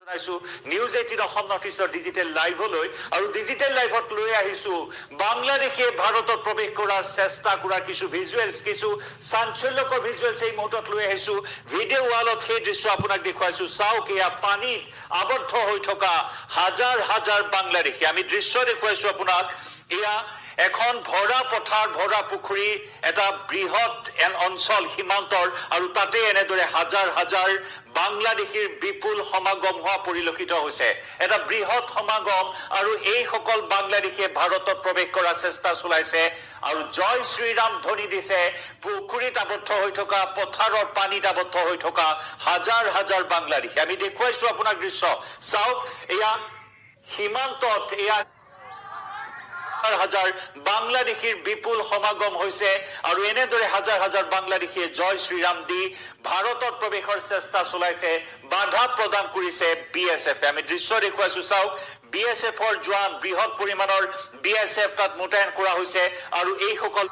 news 18 Assam north ইষ্টৰ digital লাইভলৈ আৰু digital লাইভত লৈ আহিছো বাংলাদেশে ভাৰতত প্ৰৱেশ কৰাৰ চেষ্টা কৰা কিছু ভিজুৱেলছ কিছু চাঞ্চল্যকৰ ভিজুৱেলছ এই মুহূৰ্তত লৈ আহিছো ভিডিঅ' ৱালত সেই দৃশ্য আপোনাক দেখুৱাইছো চাওক এয়া পানীত আবদ্ধ হৈ থকা হাজাৰ হাজাৰ বাংলাদেশী আমি দৃশ্য দেখুৱাইছো আপোনাক এয়া এখন ভৰা পথাৰ ভৰা পুখুৰী এটা বৃহৎ অঞ্চল সীমান্তৰ আৰু তাতে এনেদৰে হাজাৰ হাজাৰ বাংলাদেশীৰ বিপুল সমাগম হোৱা পৰিলক্ষিত হৈছে এটা বৃহৎ সমাগম আৰু এই সকল বাংলাদেশীয়ে ভাৰতত প্ৰৱেশ কৰাৰ চেষ্টা চলাইছে আৰু জয় শ্ৰীৰাম ধ্বনি দিছে পুখুৰীত আবদ্ধ হৈ থকা পথাৰৰ পানীত আবদ্ধ হৈ থকা হাজাৰ হাজাৰ বাংলাদেশী আমি দেখুৱাইছো আপোনাক দৃশ্য চাওক এয়া সীমান্তত এয়া হাজাৰ বাংলাদেশীৰ বিপুল সমাগম হৈছে আৰু এনেদৰে হাজাৰ হাজাৰ বাংলাদেশীয়ে জয় শ্ৰীৰাম দি ভাৰতত প্ৰৱেশৰ চেষ্টা চলাইছে বাধা প্ৰদান কৰিছে বিএছএফ আমি দৃশ্য দেখুৱাইছো চাওক বিএছএফৰ জোৱান বৃহৎ পৰিমাণৰ বিএছএফ তাত মোতায়েন কৰা হৈছে আৰু এই সকল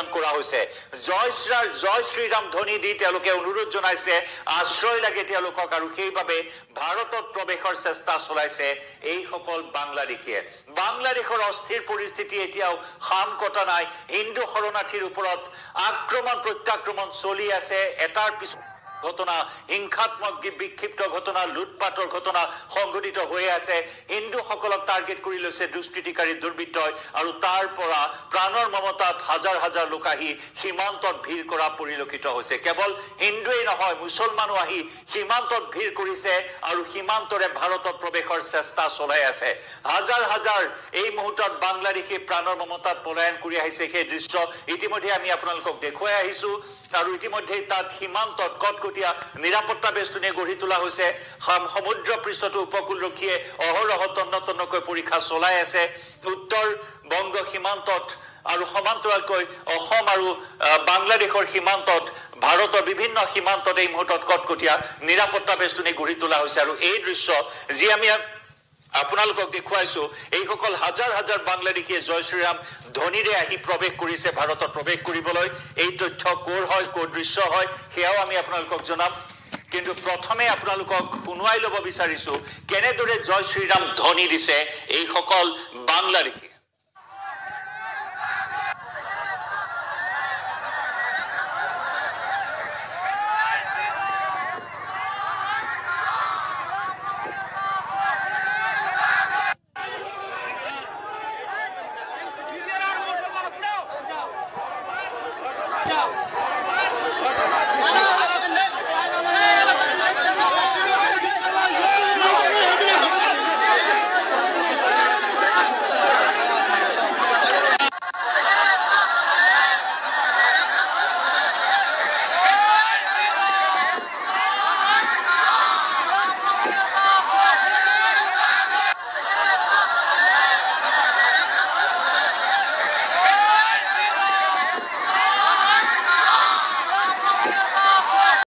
কৰা হৈছে জয় শ্ৰীৰাম ধ্বনি দি তেওঁলোকে অনুৰোধ জনাইছে আশ্ৰয় লাগে তেওঁলোকক আৰু সেইভাবে ভাৰতত প্ৰৱেশৰ চেষ্টা চলাইছে এই সকল বাংলাদেশীয়ে বাংলাদেশৰ অস্থিৰ পৰিস্থিতি এতিয়াও খাম কটা নাই হিন্দু শৰণাৰ্থীৰ ওপৰত আক্ৰমণ প্ৰত্যাক্ৰমণ চলি আছে এটাৰ পিছত ঘটনা হিংসাত্মক বিক্ষিপ্ত ঘটনা লুটপাটৰ ঘটনা সংঘটিত হৈ আছে হিন্দুসকলক টাৰ্গেট কৰি লৈছে দুষ্কৃতিকাৰী দুৰ্বৃত্তই আৰু তাৰ পৰা প্ৰাণৰ মমতাত হাজাৰ হাজাৰ লোক আহি সীমান্তত ভিৰ কৰা পৰিলক্ষিত হৈছে কেৱল হিন্দুৱেই নহয় মুছলমানো আহি সীমান্তত ভিৰ কৰিছে আৰু সীমান্তৰে ভাৰতত প্ৰৱেশৰ চেষ্টা চলাই আছে হাজাৰ হাজাৰ এই মুহূৰ্তত বাংলাদেশী প্ৰাণৰ মমতাত পলায়ন কৰি আহিছে সেই দৃশ্য ইতিমধ্যে আমি আপোনালোকক দেখুৱাই আহিছো আৰু ইতিমধ্যে তাত সীমান্তত কটকটীয়া নিৰাপত্তা বেষ্টনী গঢ়ি তোলা হৈছে সমুদ্ৰ পৃষ্ঠটো উপকূলৰক্ষীয়ে অহৰহ তন্নতন্নকৈ পৰীক্ষা চলাই আছে উত্তৰ বংগ সীমান্তত আৰু সমান্তৰালকৈ অসম আৰু বাংলাদেশৰ সীমান্তত ভাৰতৰ বিভিন্ন সীমান্তত এই মুহূৰ্তত কটকটীয়া নিৰাপত্তা বেষ্টনী গঢ়ি তোলা হৈছে আৰু এই দৃশ্য যি আমি আপোনালোকক দেখুৱাইছো এই সকল হাজাৰ হাজাৰ বাংলাদেশীয়ে জয় শ্ৰীৰাম ধ্বনিৰে আহি প্ৰৱেশ কৰিছে ভাৰতত প্ৰৱেশ কৰিবলৈ এই তথ্য কোৰ হয় কোৰ দৃশ্য হয় সেয়াও আমি আপোনালোকক জনাম কিন্তু প্ৰথমে আপোনালোকক শুনুৱাই ল'ব বিচাৰিছো কেনেদৰে জয় শ্ৰীৰাম ধ্বনি দিছে এই সকল বাংলাদেশী